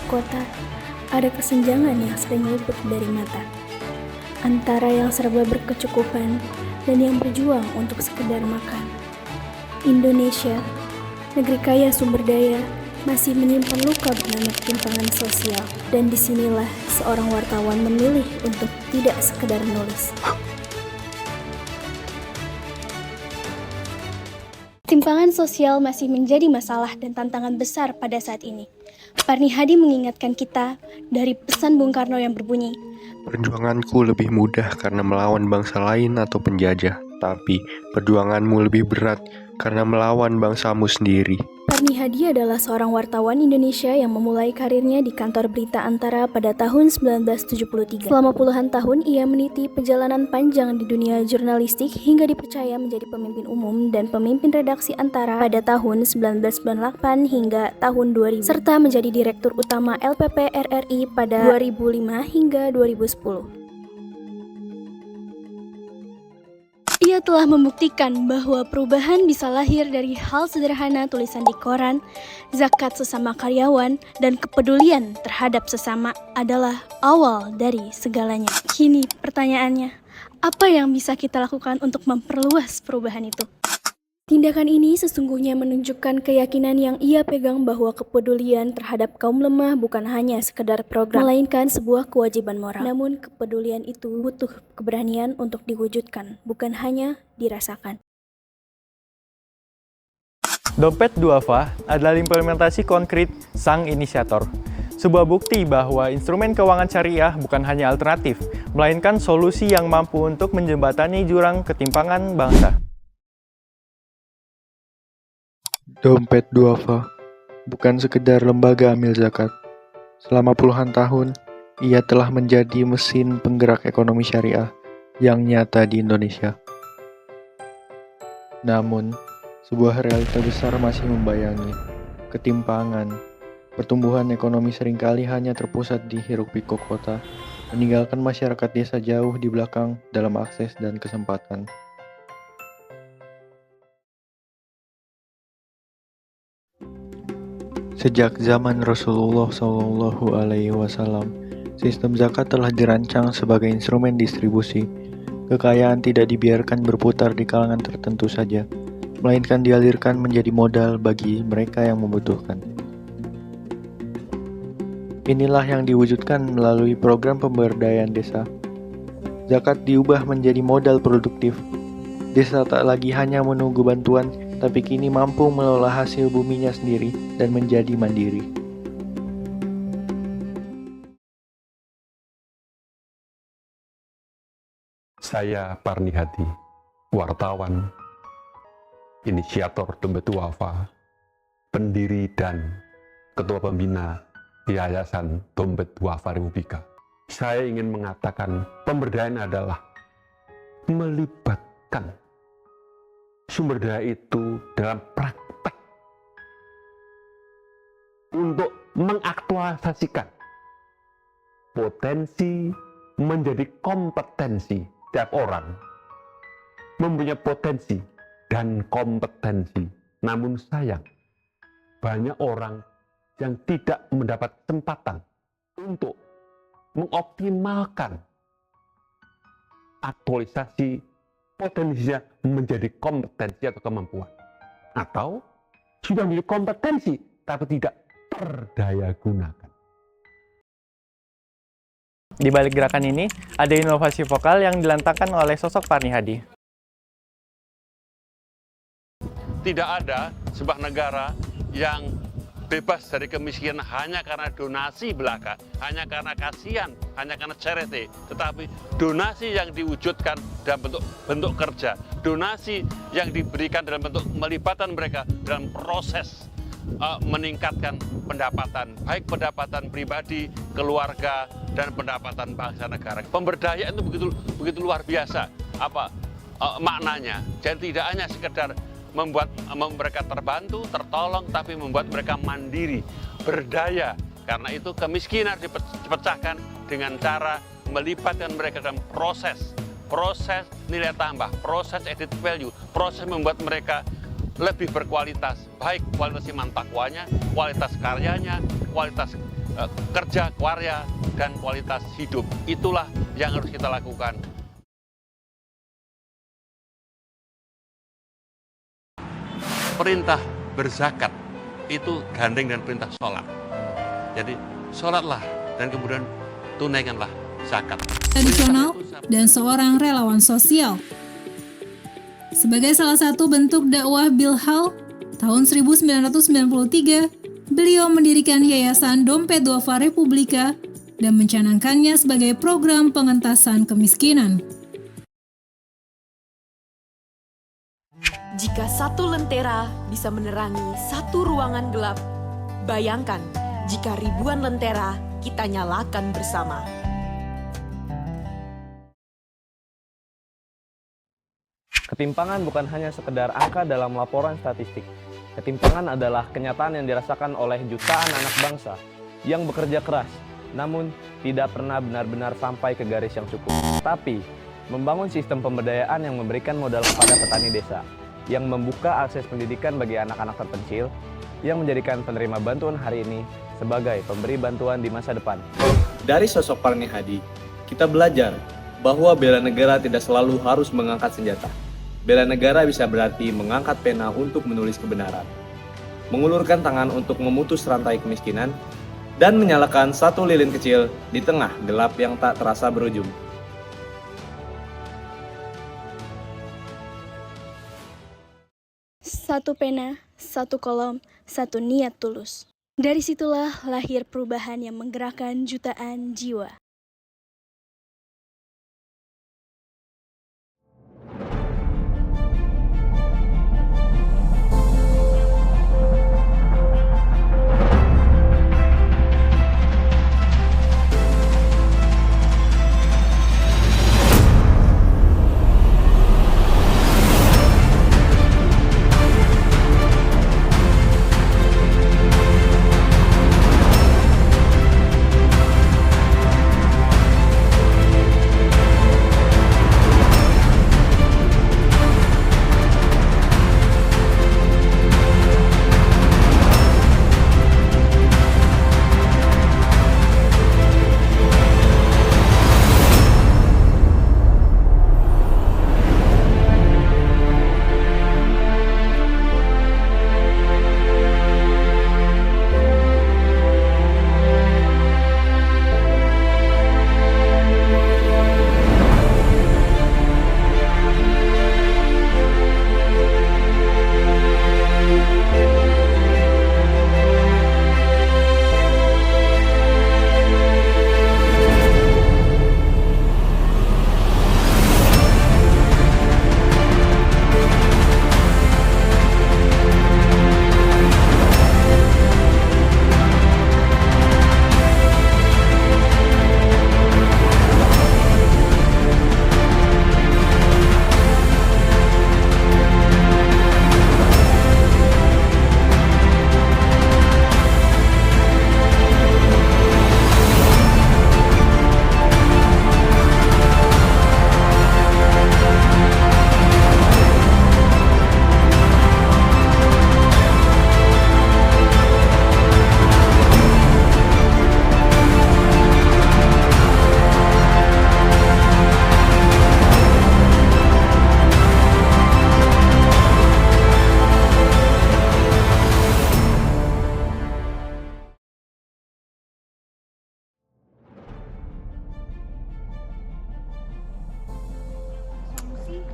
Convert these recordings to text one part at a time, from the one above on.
kota, ada kesenjangan yang sering luput dari mata. Antara yang serba berkecukupan dan yang berjuang untuk sekedar makan. Indonesia, negeri kaya sumber daya, masih menyimpan luka bernama ketimpangan sosial. Dan disinilah seorang wartawan memilih untuk tidak sekedar menulis. Ketimpangan sosial masih menjadi masalah dan tantangan besar pada saat ini. Parni Hadi mengingatkan kita dari pesan Bung Karno yang berbunyi, "Perjuanganku lebih mudah karena melawan bangsa lain atau penjajah, tapi perjuanganmu lebih berat karena melawan bangsamu sendiri." Parni Hadi adalah seorang wartawan Indonesia yang memulai karirnya di kantor berita Antara pada tahun 1973. Selama puluhan tahun, ia meniti perjalanan panjang di dunia jurnalistik hingga dipercaya menjadi pemimpin umum dan pemimpin redaksi Antara pada tahun 1998 hingga tahun 2000, serta menjadi direktur utama LPP RRI pada 2005 hingga 2010. Ia telah membuktikan bahwa perubahan bisa lahir dari hal sederhana tulisan di koran, zakat sesama karyawan, dan kepedulian terhadap sesama adalah awal dari segalanya. Kini pertanyaannya, apa yang bisa kita lakukan untuk memperluas perubahan itu? Tindakan ini sesungguhnya menunjukkan keyakinan yang ia pegang bahwa kepedulian terhadap kaum lemah bukan hanya sekedar program, melainkan sebuah kewajiban moral. Namun kepedulian itu butuh keberanian untuk diwujudkan, bukan hanya dirasakan. Dompet Duafa adalah implementasi konkret sang inisiator. Sebuah bukti bahwa instrumen keuangan syariah bukan hanya alternatif, melainkan solusi yang mampu untuk menjembatani jurang ketimpangan bangsa. Dompet Duafa bukan sekedar lembaga amil zakat. Selama puluhan tahun, ia telah menjadi mesin penggerak ekonomi syariah yang nyata di Indonesia. Namun, sebuah realita besar masih membayangi. Ketimpangan, pertumbuhan ekonomi seringkali hanya terpusat di hiruk-pikuk kota, meninggalkan masyarakat desa jauh di belakang dalam akses dan kesempatan. Sejak zaman Rasulullah SAW, sistem zakat telah dirancang sebagai instrumen distribusi. Kekayaan tidak dibiarkan berputar di kalangan tertentu saja, melainkan dialirkan menjadi modal bagi mereka yang membutuhkan. Inilah yang diwujudkan melalui program pemberdayaan desa. Zakat diubah menjadi modal produktif. Desa tak lagi hanya menunggu bantuan, tapi kini mampu mengelola hasil buminya sendiri dan menjadi mandiri. Saya Parni Hadi, wartawan, inisiator Dompet Duafa, pendiri dan ketua pembina Yayasan Dompet Duafa Republika. Saya ingin mengatakan pemberdayaan adalah melibatkan sumber daya itu dalam praktek untuk mengaktualisasikan potensi menjadi kompetensi. Tiap orang mempunyai potensi dan kompetensi, namun sayang banyak orang yang tidak mendapat kesempatan untuk mengoptimalkan aktualisasi potensinya menjadi kompetensi atau kemampuan, atau sudah menjadi kompetensi tapi tidak berdaya gunakan. Di balik gerakan ini, ada inovasi vokal yang dilantangkan oleh sosok Parni Hadi. Tidak ada sebuah negara yang bebas dari kemiskinan hanya karena donasi belaka, hanya karena kasihan, hanya karena charity, tetapi donasi yang diwujudkan dalam bentuk kerja, donasi yang diberikan dalam bentuk melibatkan mereka dalam proses meningkatkan pendapatan, baik pendapatan pribadi, keluarga, dan pendapatan bangsa negara. Pemberdayaan itu begitu luar biasa maknanya. Jadi tidak hanya sekedar membuat mereka terbantu, tertolong, tapi membuat mereka mandiri, berdaya. Karena itu kemiskinan dipecahkan dengan cara melibatkan mereka dalam proses nilai tambah, proses added value, proses membuat mereka lebih berkualitas, baik kualitas iman takwanya, kualitas karyanya, kualitas kerja karya dan kualitas hidup. Itulah yang harus kita lakukan. Perintah berzakat itu gandeng dengan perintah sholat. Jadi sholatlah dan kemudian tunaikanlah zakat. Tradisional dan seorang relawan sosial. Sebagai salah satu bentuk dakwah Bilhal, tahun 1993, beliau mendirikan Yayasan Dompet Duafa Republika dan mencanangkannya sebagai program pengentasan kemiskinan. Jika satu lentera bisa menerangi satu ruangan gelap, bayangkan jika ribuan lentera kita nyalakan bersama. Ketimpangan bukan hanya sekedar angka dalam laporan statistik. Ketimpangan adalah kenyataan yang dirasakan oleh jutaan anak bangsa yang bekerja keras, namun tidak pernah benar-benar sampai ke garis yang cukup. Tapi, membangun sistem pemberdayaan yang memberikan modal kepada petani desa, yang membuka akses pendidikan bagi anak-anak terpencil, yang menjadikan penerima bantuan hari ini sebagai pemberi bantuan di masa depan. Dari sosok Parni Hadi, kita belajar bahwa bela negara tidak selalu harus mengangkat senjata. Bela negara bisa berarti mengangkat pena untuk menulis kebenaran, mengulurkan tangan untuk memutus rantai kemiskinan, dan menyalakan satu lilin kecil di tengah gelap yang tak terasa berujung. Satu pena, satu kolom, satu niat tulus. Dari situlah lahir perubahan yang menggerakkan jutaan jiwa.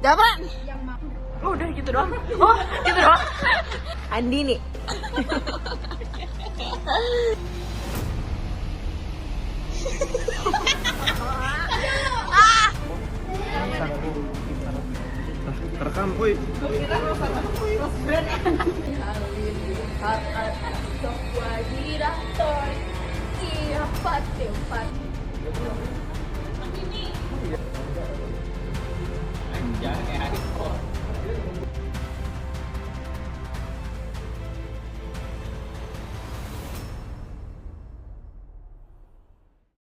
Dapat. Oh, udah gitu doang. Oh, gitu doang. Andi nih. Rekam, woi. Jangan